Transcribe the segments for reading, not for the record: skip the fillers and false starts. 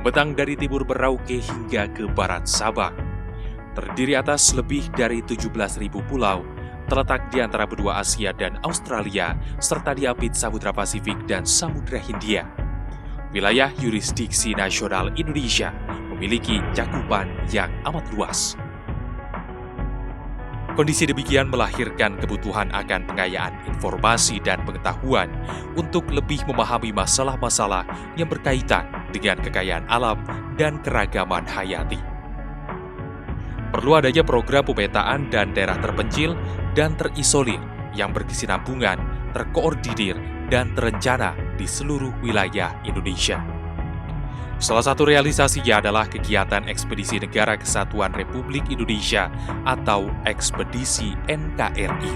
membentang dari timur Merauke hingga ke barat Sabang. Terdiri atas lebih dari 17.000 pulau, terletak di antara benua Asia dan Australia, serta diapit Samudra Pasifik dan Samudra Hindia. Wilayah yurisdiksi nasional Indonesia memiliki cakupan yang amat luas. Kondisi demikian melahirkan kebutuhan akan pengayaan informasi dan pengetahuan untuk lebih memahami masalah-masalah yang berkaitan dengan kekayaan alam dan keragaman hayati. Perlu adanya program pemetaan dan daerah terpencil dan terisolir yang berkesinambungan, terkoordinir, dan terencana di seluruh wilayah Indonesia. Salah satu realisasinya adalah kegiatan Ekspedisi Negara Kesatuan Republik Indonesia atau Ekspedisi NKRI.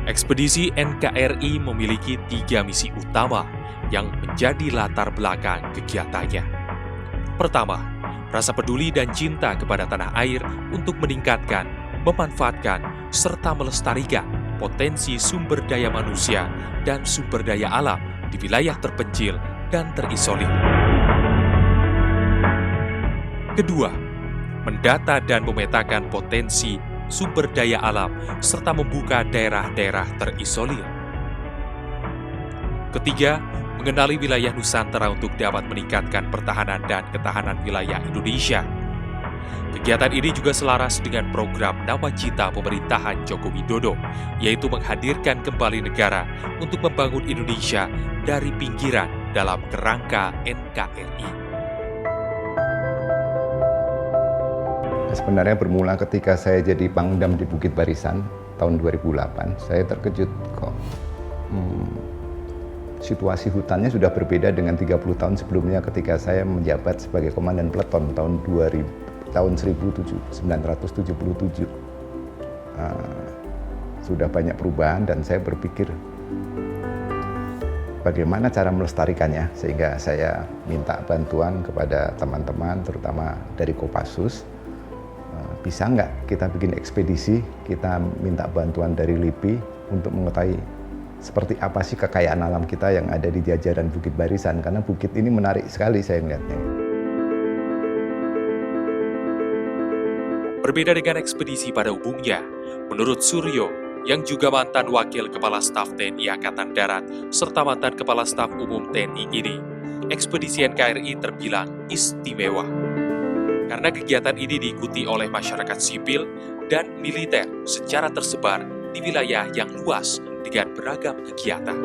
Ekspedisi NKRI memiliki 3 misi utama yang menjadi latar belakang kegiatannya. Pertama, rasa peduli dan cinta kepada tanah air untuk meningkatkan, memanfaatkan, serta melestarikan potensi sumber daya manusia dan sumber daya alam di wilayah terpencil dan terisolir. Kedua, mendata dan memetakan potensi sumber daya alam serta membuka daerah-daerah terisolir. Ketiga, mengenali wilayah Nusantara untuk dapat meningkatkan pertahanan dan ketahanan wilayah Indonesia. Kegiatan ini juga selaras dengan program Nawacita pemerintahan Joko Widodo, yaitu menghadirkan kembali negara untuk membangun Indonesia dari pinggiran dalam kerangka NKRI. Sebenarnya bermula ketika saya jadi Pangdam di Bukit Barisan tahun 2008, saya terkejut kok. Situasi hutannya sudah berbeda dengan 30 tahun sebelumnya ketika saya menjabat sebagai Komandan Peleton tahun 1977. Sudah banyak perubahan dan saya berpikir bagaimana cara melestarikannya, sehingga saya minta bantuan kepada teman-teman terutama dari Kopassus. Bisa nggak kita bikin ekspedisi, kita minta bantuan dari LIPI untuk mengetahui seperti apa sih kekayaan alam kita yang ada di jajaran Bukit Barisan, karena bukit ini menarik sekali saya melihatnya. Berbeda dengan ekspedisi pada umumnya, menurut Suryo, yang juga mantan Wakil Kepala Staf TNI Angkatan Darat serta mantan Kepala Staf Umum TNI ini, ekspedisi NKRI terbilang istimewa. Karena kegiatan ini diikuti oleh masyarakat sipil dan militer secara tersebar di wilayah yang luas dengan beragam kegiatan.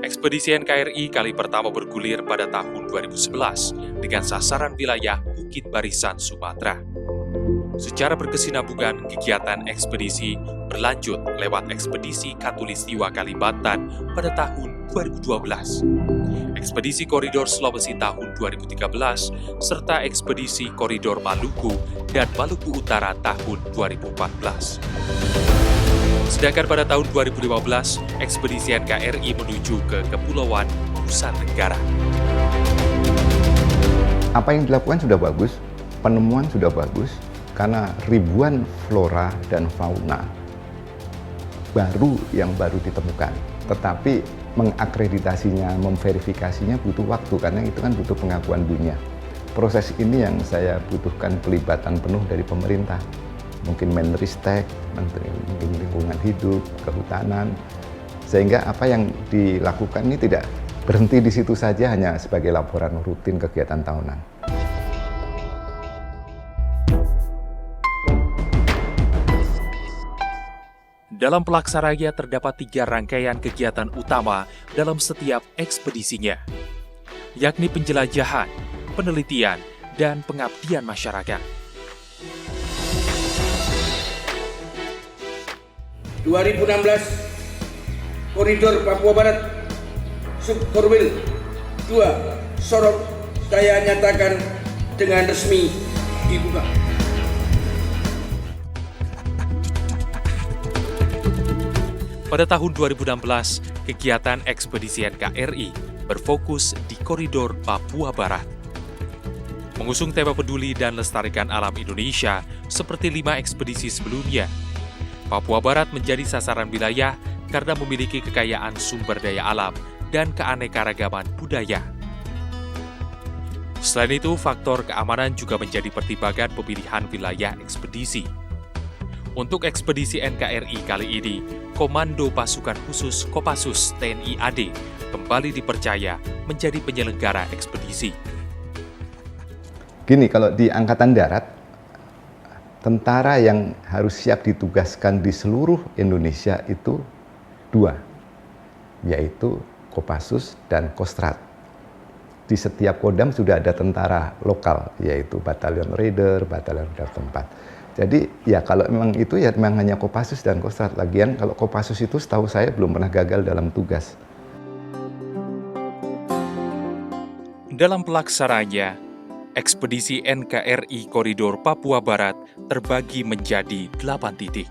Ekspedisi NKRI kali pertama bergulir pada tahun 2011 dengan sasaran wilayah Bukit Barisan, Sumatera. Secara berkesinambungan, kegiatan ekspedisi berlanjut lewat ekspedisi Katulistiwa Kalimantan pada tahun 2012, ekspedisi Koridor Sulawesi tahun 2013, serta ekspedisi Koridor Maluku dan Maluku Utara tahun 2014. Sedangkan pada tahun 2015, ekspedisi NKRI menuju ke Kepulauan Nusa Tenggara. Apa yang dilakukan sudah bagus, penemuan sudah bagus, karena ribuan flora dan fauna baru yang baru ditemukan. Tetapi mengakreditasinya, memverifikasinya butuh waktu, karena itu kan butuh pengakuan dunia. Proses ini yang saya butuhkan pelibatan penuh dari pemerintah. Mungkin Menristek, Menteri Lingkungan Hidup, Kehutanan, sehingga apa yang dilakukan ini tidak berhenti di situ saja hanya sebagai laporan rutin kegiatan tahunan. Dalam pelaksananya terdapat 3 rangkaian kegiatan utama dalam setiap ekspedisinya, yakni penjelajahan, penelitian, dan pengabdian masyarakat. 2016 Koridor Papua Barat Subkorwil 2 Sorong saya nyatakan dengan resmi dibuka. Pada tahun 2016, kegiatan ekspedisi NKRI berfokus di Koridor Papua Barat. Mengusung tema peduli dan lestarikan alam Indonesia seperti 5 ekspedisi sebelumnya, Papua Barat menjadi sasaran wilayah karena memiliki kekayaan sumber daya alam dan keanekaragaman budaya. Selain itu, faktor keamanan juga menjadi pertimbangan pemilihan wilayah ekspedisi. Untuk ekspedisi NKRI kali ini, Komando Pasukan Khusus Kopassus TNI AD kembali dipercaya menjadi penyelenggara ekspedisi. Gini, kalau di Angkatan Darat, tentara yang harus siap ditugaskan di seluruh Indonesia itu 2, yaitu Kopassus dan Kostrad. Di setiap Kodam sudah ada tentara lokal, yaitu Batalion Raider, Batalion Raider tempat. Jadi ya kalau memang itu ya memang hanya Kopassus dan Kostrad. Lagian kalau Kopassus itu setahu saya belum pernah gagal dalam tugas. Dalam pelaksanaannya, ekspedisi NKRI Koridor Papua Barat terbagi menjadi 8 titik,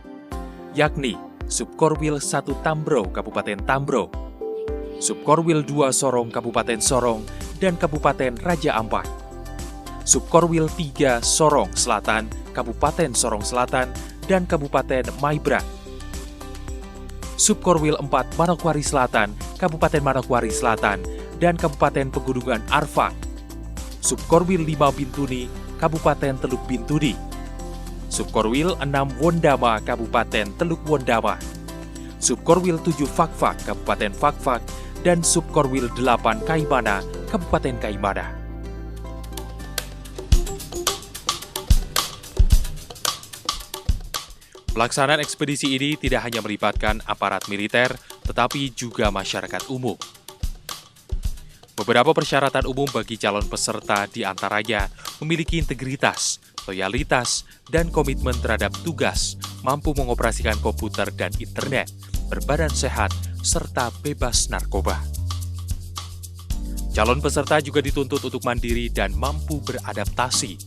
yakni Subkorwil 1 Tambro, Kabupaten Tambro, Subkorwil 2 Sorong, Kabupaten Sorong, dan Kabupaten Raja Ampat, Subkorwil 3 Sorong Selatan, Kabupaten Sorong Selatan, dan Kabupaten Maibrat, Subkorwil 4 Manokwari Selatan, Kabupaten Manokwari Selatan, dan Kabupaten Pegunungan Arfak, Subkorwil 5 Bintuni, Kabupaten Teluk Bintuni, Subkorwil 6 Wondama, Kabupaten Teluk Wondama, Subkorwil 7 Fakfak, Kabupaten Fakfak, dan Subkorwil 8 Kaimana, Kabupaten Kaimana. Pelaksanaan ekspedisi ini tidak hanya melibatkan aparat militer, tetapi juga masyarakat umum. Beberapa persyaratan umum bagi calon peserta diantaranya memiliki integritas, loyalitas, dan komitmen terhadap tugas, mampu mengoperasikan komputer dan internet, berbadan sehat, serta bebas narkoba. Calon peserta juga dituntut untuk mandiri dan mampu beradaptasi.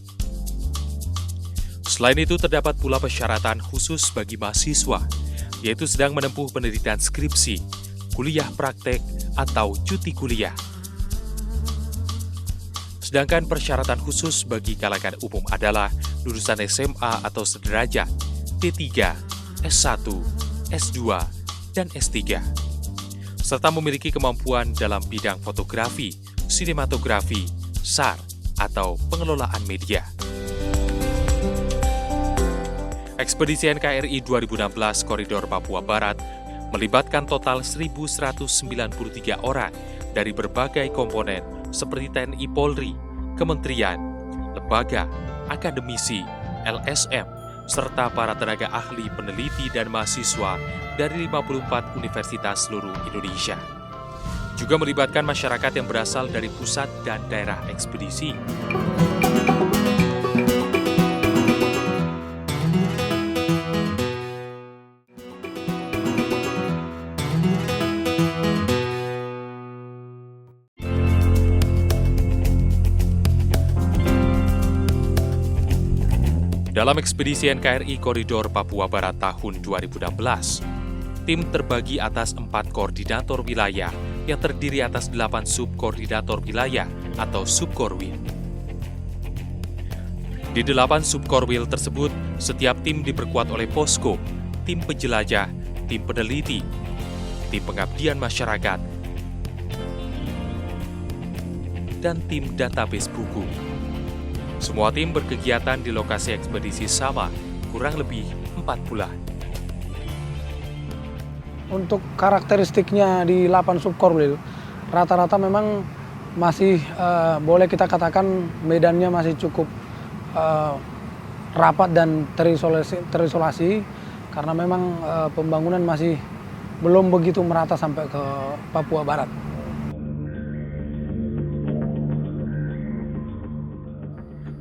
Selain itu, terdapat pula persyaratan khusus bagi mahasiswa, yaitu sedang menempuh penelitian skripsi, kuliah praktek, atau cuti kuliah. Sedangkan persyaratan khusus bagi kalangan umum adalah lulusan SMA atau sederajat, D3, S1, S2, dan S3, serta memiliki kemampuan dalam bidang fotografi, sinematografi, SAR, atau pengelolaan media. Ekspedisi NKRI 2016 Koridor Papua Barat melibatkan total 1.193 orang dari berbagai komponen seperti TNI Polri, kementerian, lembaga, akademisi, LSM, serta para tenaga ahli peneliti dan mahasiswa dari 54 universitas seluruh Indonesia. Juga melibatkan masyarakat yang berasal dari pusat dan daerah ekspedisi. Dalam ekspedisi NKRI Koridor Papua Barat tahun 2016, tim terbagi atas 4 koordinator wilayah yang terdiri atas 8 subkoordinator wilayah atau subkorwil. Di 8 subkorwil tersebut, setiap tim diperkuat oleh posko, tim penjelajah, tim peneliti, tim pengabdian masyarakat, dan tim database buku. Semua tim berkegiatan di lokasi ekspedisi sama, kurang lebih 4 bulan. Untuk karakteristiknya di 8 subkorwil, rata-rata memang masih boleh kita katakan medannya masih cukup rapat dan terisolasi karena memang pembangunan masih belum begitu merata sampai ke Papua Barat.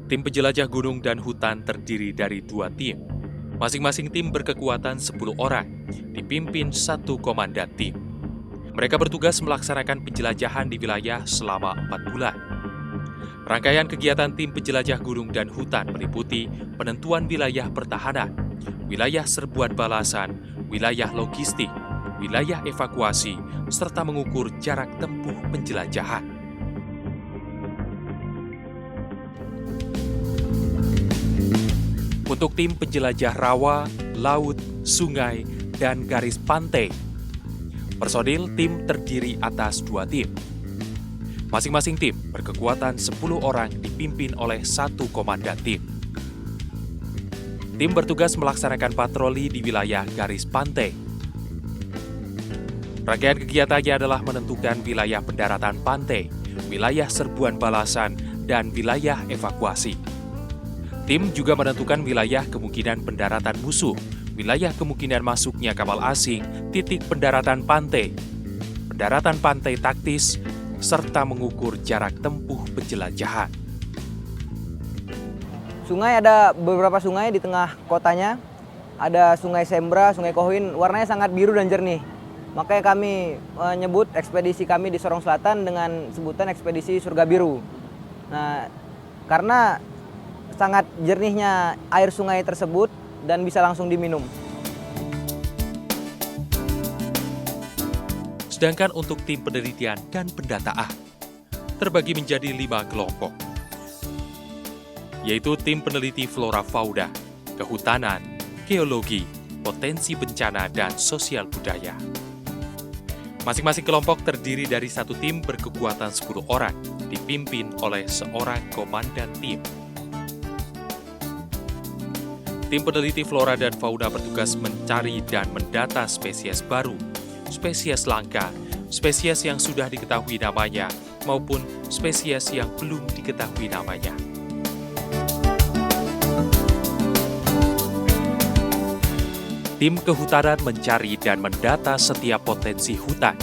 Tim penjelajah gunung dan hutan terdiri dari 2 tim. Masing-masing tim berkekuatan 10 orang, dipimpin 1 komandan tim. Mereka bertugas melaksanakan penjelajahan di wilayah selama 4 bulan. Rangkaian kegiatan tim penjelajah gunung dan hutan meliputi penentuan wilayah pertahanan, wilayah serbuan balasan, wilayah logistik, wilayah evakuasi, serta mengukur jarak tempuh penjelajahan. Untuk tim penjelajah rawa, laut, sungai, dan garis pantai. Personil tim terdiri atas 2 tim. Masing-masing tim berkekuatan 10 orang dipimpin oleh 1 komandan tim. Tim bertugas melaksanakan patroli di wilayah garis pantai. Rangkaian kegiatannya adalah menentukan wilayah pendaratan pantai, wilayah serbuan balasan, dan wilayah evakuasi. Tim juga menentukan wilayah kemungkinan pendaratan musuh, wilayah kemungkinan masuknya kapal asing, titik pendaratan pantai taktis, serta mengukur jarak tempuh penjelajahan. Sungai, ada beberapa sungai di tengah kotanya. Ada Sungai Sembra, Sungai Kohin, warnanya sangat biru dan jernih. Makanya kami menyebut ekspedisi kami di Sorong Selatan dengan sebutan ekspedisi Surga Biru. Nah, karena sangat jernihnya air sungai tersebut dan bisa langsung diminum. Sedangkan untuk tim penelitian dan pendataan terbagi menjadi 5 kelompok, yaitu tim peneliti flora fauna, kehutanan, geologi, potensi bencana, dan sosial budaya. Masing-masing kelompok terdiri dari 1 tim berkekuatan 10 orang, dipimpin oleh seorang komandan tim. Tim peneliti flora dan fauna bertugas mencari dan mendata spesies baru, spesies langka, spesies yang sudah diketahui namanya, maupun spesies yang belum diketahui namanya. Tim kehutanan mencari dan mendata setiap potensi hutan.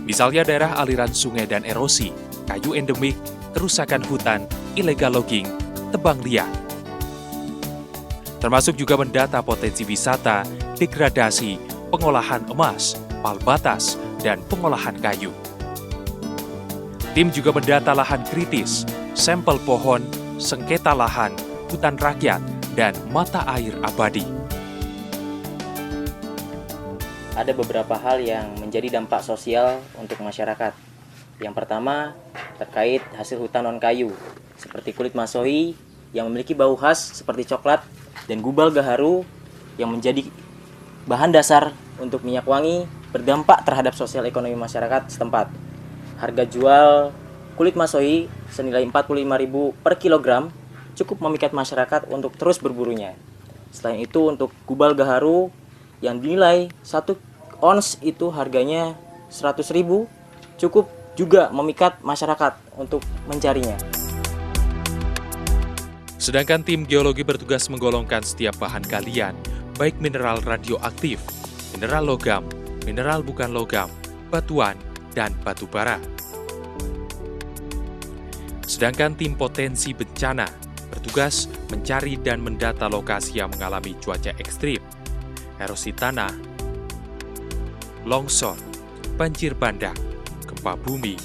Misalnya daerah aliran sungai dan erosi, kayu endemik, kerusakan hutan, illegal logging, tebang liar. Termasuk juga mendata potensi wisata, degradasi, pengolahan emas, pal batas, dan pengolahan kayu. Tim juga mendata lahan kritis, sampel pohon, sengketa lahan, hutan rakyat, dan mata air abadi. Ada beberapa hal yang menjadi dampak sosial untuk masyarakat. Yang pertama, terkait hasil hutan non-kayu, seperti kulit masohi yang memiliki bau khas seperti coklat, dan gubal gaharu yang menjadi bahan dasar untuk minyak wangi berdampak terhadap sosial ekonomi masyarakat setempat. Harga jual kulit masohi senilai 45.000 per kilogram cukup memikat masyarakat untuk terus berburunya. Selain itu, untuk gubal gaharu yang dinilai 1 ons itu harganya 100.000 cukup juga memikat masyarakat untuk mencarinya. Sedangkan tim geologi bertugas menggolongkan setiap bahan galian, baik mineral radioaktif, mineral logam, mineral bukan logam, batuan, dan batu bara. Sedangkan tim potensi bencana bertugas mencari dan mendata lokasi yang mengalami cuaca ekstrim, erosi tanah, longsor, banjir bandang, gempa bumi,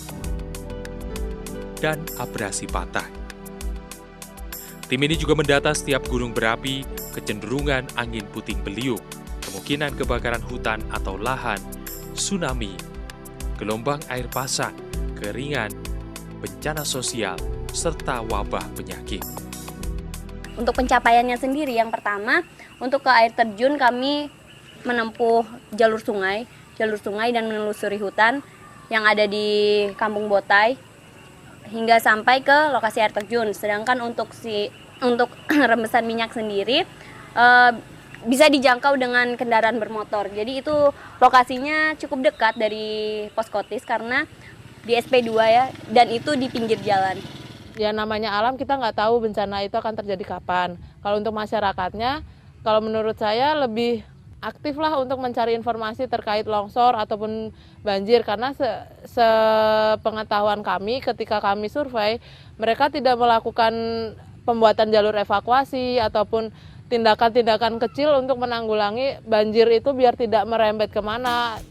dan abrasi pantai. Tim ini juga mendata setiap gunung berapi, kecenderungan angin puting beliung, kemungkinan kebakaran hutan atau lahan, tsunami, gelombang air pasang, keringan, bencana sosial, serta wabah penyakit. Untuk pencapaiannya sendiri, yang pertama, untuk ke air terjun kami menempuh jalur sungai dan menelusuri hutan yang ada di Kampung Botai hingga sampai ke lokasi air terjun. Sedangkan untuk rembesan minyak sendiri bisa dijangkau dengan kendaraan bermotor. Jadi itu lokasinya cukup dekat dari Poskotis karena di SP2 ya, dan itu di pinggir jalan. Ya namanya alam, kita nggak tahu bencana itu akan terjadi kapan. Kalau untuk masyarakatnya, kalau menurut saya lebih aktif lah untuk mencari informasi terkait longsor ataupun banjir, karena sepengetahuan kami ketika kami survei, mereka tidak melakukan pembuatan jalur evakuasi ataupun tindakan-tindakan kecil untuk menanggulangi banjir itu biar tidak merembet kemana.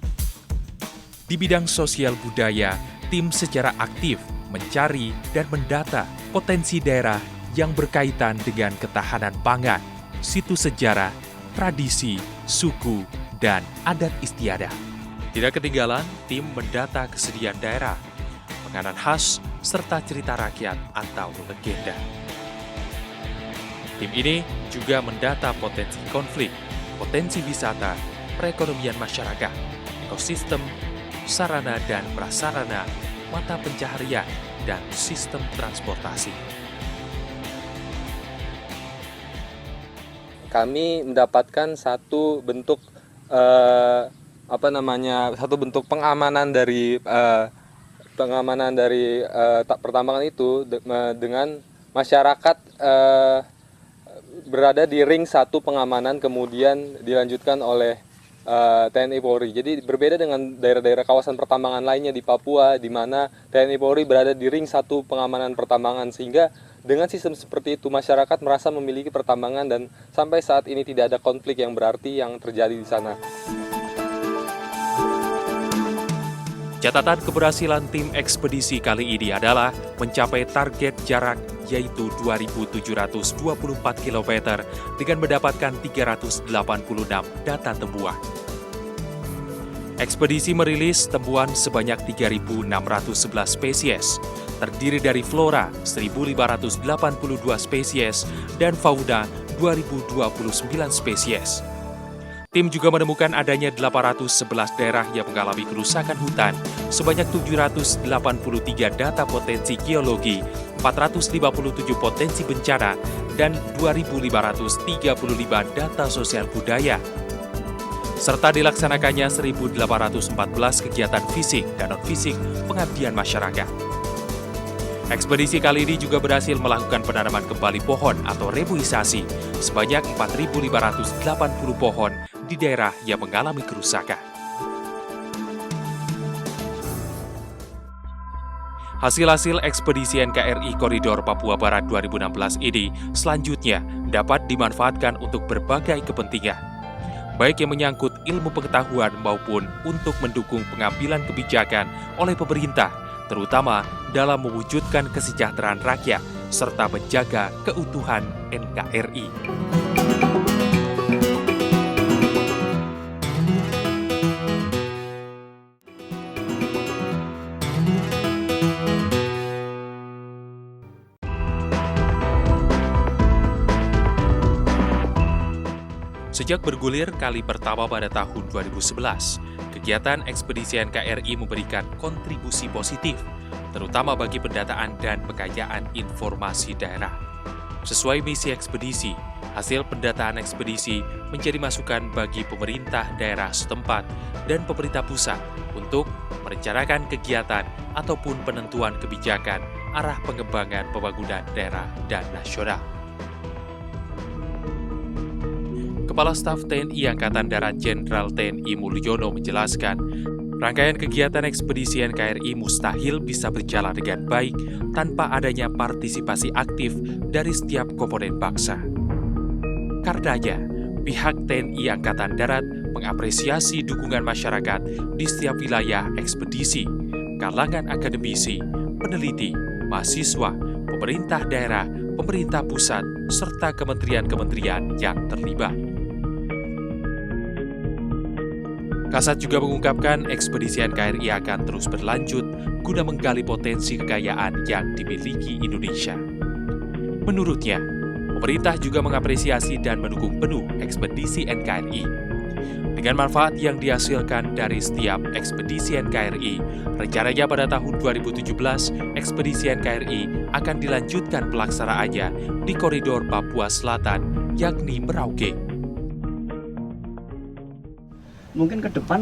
Di bidang sosial budaya, tim secara aktif mencari dan mendata potensi daerah yang berkaitan dengan ketahanan pangan, situs sejarah, tradisi, suku, dan adat istiadat. Tidak ketinggalan, tim mendata kesediaan daerah, penganan khas, serta cerita rakyat atau legenda. Tim ini juga mendata potensi konflik, potensi wisata, perekonomian masyarakat, ekosistem, sarana dan prasarana, mata pencaharian, dan sistem transportasi. Kami mendapatkan satu bentuk pengamanan dari pertambangan itu dengan masyarakat berada di ring satu pengamanan, kemudian dilanjutkan oleh TNI Polri. Jadi berbeda dengan daerah-daerah kawasan pertambangan lainnya di Papua, di mana TNI Polri berada di ring satu pengamanan pertambangan, sehingga dengan sistem seperti itu masyarakat merasa memiliki pertambangan dan sampai saat ini tidak ada konflik yang berarti yang terjadi di sana. Catatan keberhasilan tim ekspedisi kali ini adalah mencapai target jarak yaitu 2.724 km dengan mendapatkan 386 data temuan. Ekspedisi merilis temuan sebanyak 3.611 spesies, terdiri dari flora 1.582 spesies dan fauna 2.029 spesies. Tim juga menemukan adanya 811 daerah yang mengalami kerusakan hutan, sebanyak 783 data potensi geologi, 457 potensi bencana, dan 2.535 data sosial budaya. Serta dilaksanakannya 1.814 kegiatan fisik dan non-fisik pengabdian masyarakat. Ekspedisi kali ini juga berhasil melakukan penanaman kembali pohon atau reboisasi sebanyak 4.580 pohon di daerah yang mengalami kerusakan. Hasil-hasil ekspedisi NKRI Koridor Papua Barat 2016 ini selanjutnya dapat dimanfaatkan untuk berbagai kepentingan, baik yang menyangkut ilmu pengetahuan maupun untuk mendukung pengambilan kebijakan oleh pemerintah, terutama dalam mewujudkan kesejahteraan rakyat serta menjaga keutuhan NKRI. Sejak bergulir kali pertama pada tahun 2011, kegiatan ekspedisi NKRI memberikan kontribusi positif, terutama bagi pendataan dan pengayaan informasi daerah. Sesuai misi ekspedisi, hasil pendataan ekspedisi menjadi masukan bagi pemerintah daerah setempat dan pemerintah pusat untuk merencanakan kegiatan ataupun penentuan kebijakan arah pengembangan pembangunan daerah dan nasional. Kepala Staf TNI Angkatan Darat Jenderal TNI Mulyono menjelaskan, rangkaian kegiatan ekspedisi NKRI mustahil bisa berjalan dengan baik tanpa adanya partisipasi aktif dari setiap komponen bangsa. Karenanya, pihak TNI Angkatan Darat mengapresiasi dukungan masyarakat di setiap wilayah ekspedisi, kalangan akademisi, peneliti, mahasiswa, pemerintah daerah, pemerintah pusat, serta kementerian-kementerian yang terlibat. Kasat juga mengungkapkan ekspedisi NKRI akan terus berlanjut guna menggali potensi kekayaan yang dimiliki Indonesia. Menurutnya, pemerintah juga mengapresiasi dan mendukung penuh ekspedisi NKRI. Dengan manfaat yang dihasilkan dari setiap ekspedisi NKRI, rencananya pada tahun 2017, ekspedisi NKRI akan dilanjutkan pelaksanaannya di koridor Papua Selatan, yakni Merauke. Mungkin ke depan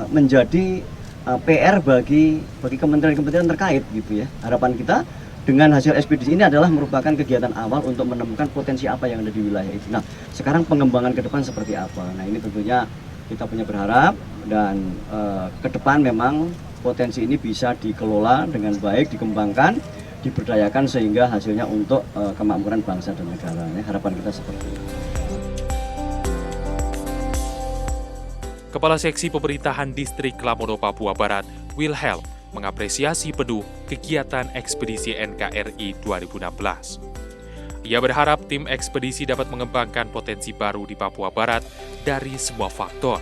menjadi PR bagi kementerian-kementerian terkait gitu ya. Harapan kita dengan hasil ekspedisi ini adalah merupakan kegiatan awal untuk menemukan potensi apa yang ada di wilayah itu. Nah, sekarang pengembangan ke depan seperti apa? Nah, ini tentunya kita punya berharap dan ke depan memang potensi ini bisa dikelola dengan baik, dikembangkan, diberdayakan sehingga hasilnya untuk kemakmuran bangsa dan negara. Ya, harapan kita seperti itu. Kepala Seksi Pemerintahan Distrik Lamono Papua Barat, Wilhelm, mengapresiasi penuh kegiatan ekspedisi NKRI 2016. Ia berharap tim ekspedisi dapat mengembangkan potensi baru di Papua Barat dari semua faktor.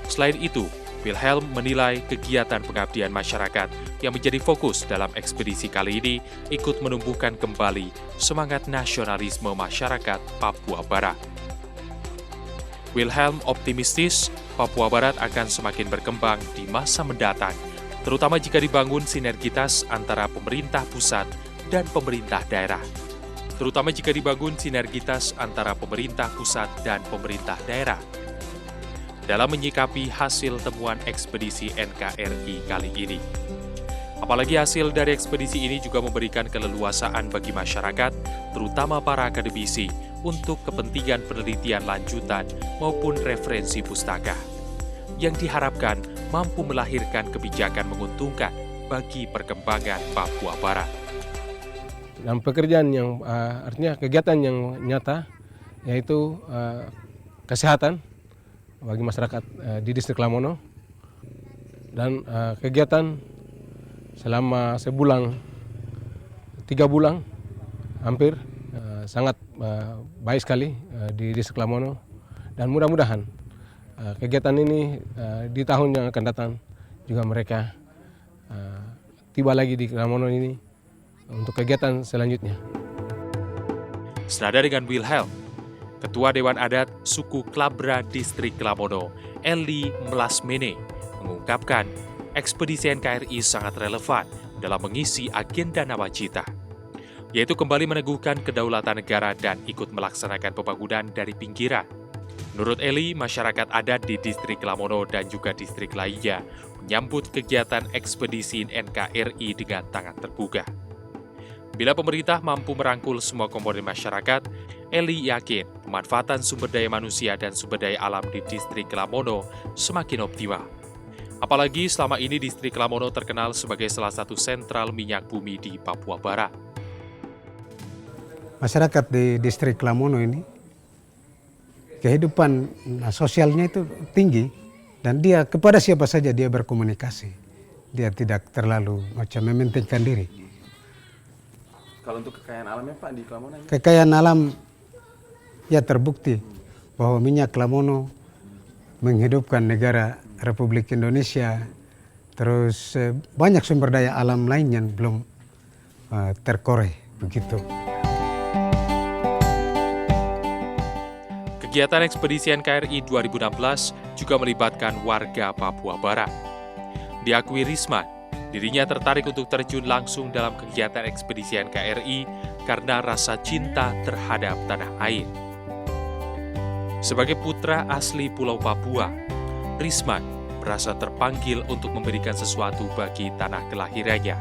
Selain itu, Wilhelm menilai kegiatan pengabdian masyarakat yang menjadi fokus dalam ekspedisi kali ini ikut menumbuhkan kembali semangat nasionalisme masyarakat Papua Barat. Wilhelm optimistis Papua Barat akan semakin berkembang di masa mendatang, terutama jika dibangun sinergitas antara pemerintah pusat dan pemerintah daerah. Dalam menyikapi hasil temuan ekspedisi NKRI kali ini. Apalagi hasil dari ekspedisi ini juga memberikan keleluasaan bagi masyarakat, terutama para akademisi, untuk kepentingan penelitian lanjutan maupun referensi pustaka, yang diharapkan mampu melahirkan kebijakan menguntungkan bagi perkembangan Papua Barat. Dan pekerjaan yang artinya kegiatan yang nyata, yaitu kesehatan bagi masyarakat di distrik Lamono, dan kegiatan selama 3 bulan hampir sangat baik sekali di distrik Lamono, dan mudah-mudahan kegiatan ini di tahun yang akan datang juga mereka tiba lagi di Lamono ini untuk kegiatan selanjutnya. Senada dengan Wilhelm, Ketua Dewan Adat Suku Klabra Distrik Lamono, Eli Melasmene, mengungkapkan ekspedisi NKRI sangat relevan dalam mengisi agenda nawacita, yaitu kembali meneguhkan kedaulatan negara dan ikut melaksanakan pembangunan dari pinggiran. Menurut Eli, masyarakat adat di Distrik Lamono dan juga distrik lainnya menyambut kegiatan ekspedisi NKRI dengan tangan terbuka. Bila pemerintah mampu merangkul semua komponen masyarakat, Eli yakin pemanfaatan sumber daya manusia dan sumber daya alam di Distrik Lamono semakin optimal. Apalagi selama ini Distrik Lamono terkenal sebagai salah satu sentral minyak bumi di Papua Barat. Masyarakat di Distrik Lamono ini, kehidupan sosialnya itu tinggi, dan dia kepada siapa saja dia berkomunikasi. Dia tidak terlalu mementingkan diri. Kalau untuk kekayaan alamnya Pak di Lamono? Kekayaan alam ya terbukti bahwa minyak Lamono menghidupkan negara Republik Indonesia. Terus banyak sumber daya alam lain yang belum terkorek begitu. Kegiatan ekspedisi NKRI 2016 juga melibatkan warga Papua Barat. Diakui Risman, dirinya tertarik untuk terjun langsung dalam kegiatan ekspedisi NKRI karena rasa cinta terhadap tanah air. Sebagai putra asli Pulau Papua, Risman merasa terpanggil untuk memberikan sesuatu bagi tanah kelahirannya,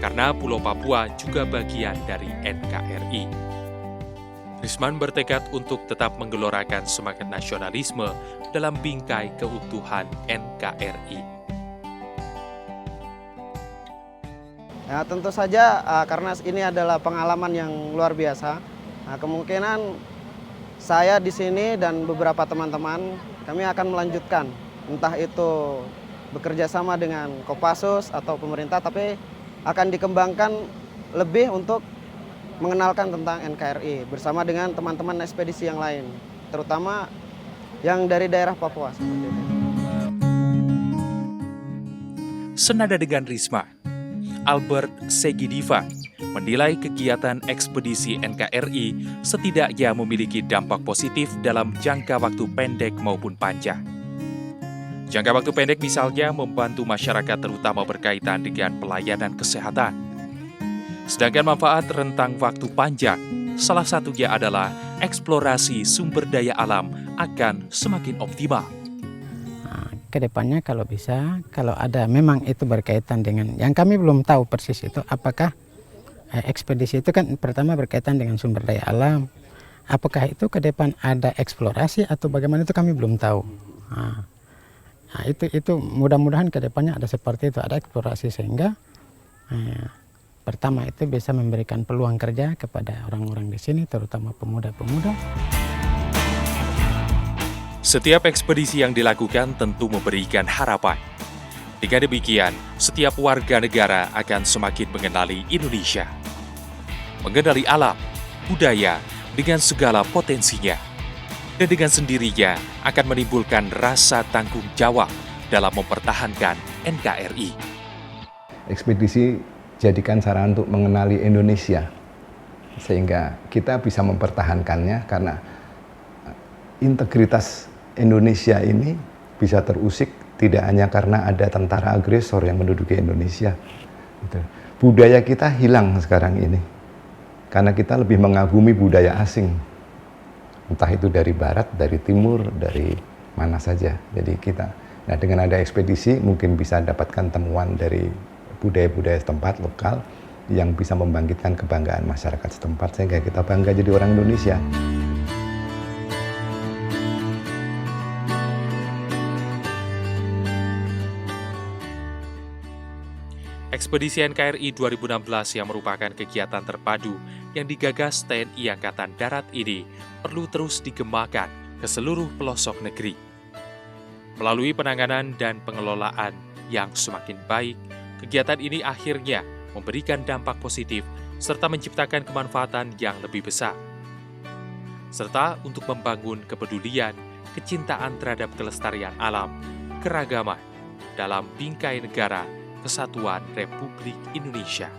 karena Pulau Papua juga bagian dari NKRI. Risman bertekad untuk tetap menggelorakan semangat nasionalisme dalam bingkai keutuhan NKRI. Ya, tentu saja karena ini adalah pengalaman yang luar biasa. Kemungkinan saya di sini dan beberapa teman-teman kami akan melanjutkan, entah itu bekerja sama dengan Kopassus atau pemerintah, tapi akan dikembangkan lebih untuk mengenalkan tentang NKRI bersama dengan teman-teman ekspedisi yang lain, terutama yang dari daerah Papua seperti itu. Senada dengan Risma, Albert Segidiva menilai kegiatan ekspedisi NKRI setidaknya memiliki dampak positif dalam jangka waktu pendek maupun panjang. Jangka waktu pendek misalnya membantu masyarakat terutama berkaitan dengan pelayanan kesehatan. Sedangkan manfaat rentang waktu panjang, salah satunya adalah eksplorasi sumber daya alam akan semakin optimal. Kedepannya kalau bisa, kalau ada memang itu berkaitan dengan, yang kami belum tahu persis itu, apakah ekspedisi itu kan pertama berkaitan dengan sumber daya alam, apakah itu ke depan ada eksplorasi atau bagaimana itu kami belum tahu. Itu mudah-mudahan ke depannya ada seperti itu, ada eksplorasi sehingga pertama itu bisa memberikan peluang kerja kepada orang-orang di sini, terutama pemuda-pemuda. Setiap ekspedisi yang dilakukan tentu memberikan harapan. Dengan demikian, setiap warga negara akan semakin mengenali Indonesia. Mengenali alam, budaya, dengan segala potensinya. Dan dengan sendirinya akan menimbulkan rasa tanggung jawab dalam mempertahankan NKRI. Ekspedisi jadikan sarana untuk mengenali Indonesia, sehingga kita bisa mempertahankannya karena integritas Indonesia ini bisa terusik tidak hanya karena ada tentara agresor yang menduduki Indonesia. Budaya kita hilang sekarang ini karena kita lebih mengagumi budaya asing, entah itu dari barat, dari timur, dari mana saja. Jadi nah dengan ada ekspedisi mungkin bisa dapatkan temuan dari budaya-budaya setempat lokal yang bisa membangkitkan kebanggaan masyarakat setempat sehingga kita bangga jadi orang Indonesia. Ekspedisi NKRI 2016 yang merupakan kegiatan terpadu yang digagas TNI Angkatan Darat ini perlu terus digemakan ke seluruh pelosok negeri. Melalui penanganan dan pengelolaan yang semakin baik, kegiatan ini akhirnya memberikan dampak positif serta menciptakan kemanfaatan yang lebih besar. Serta untuk membangun kepedulian, kecintaan terhadap kelestarian alam, keragaman dalam bingkai negara Kesatuan Republik Indonesia.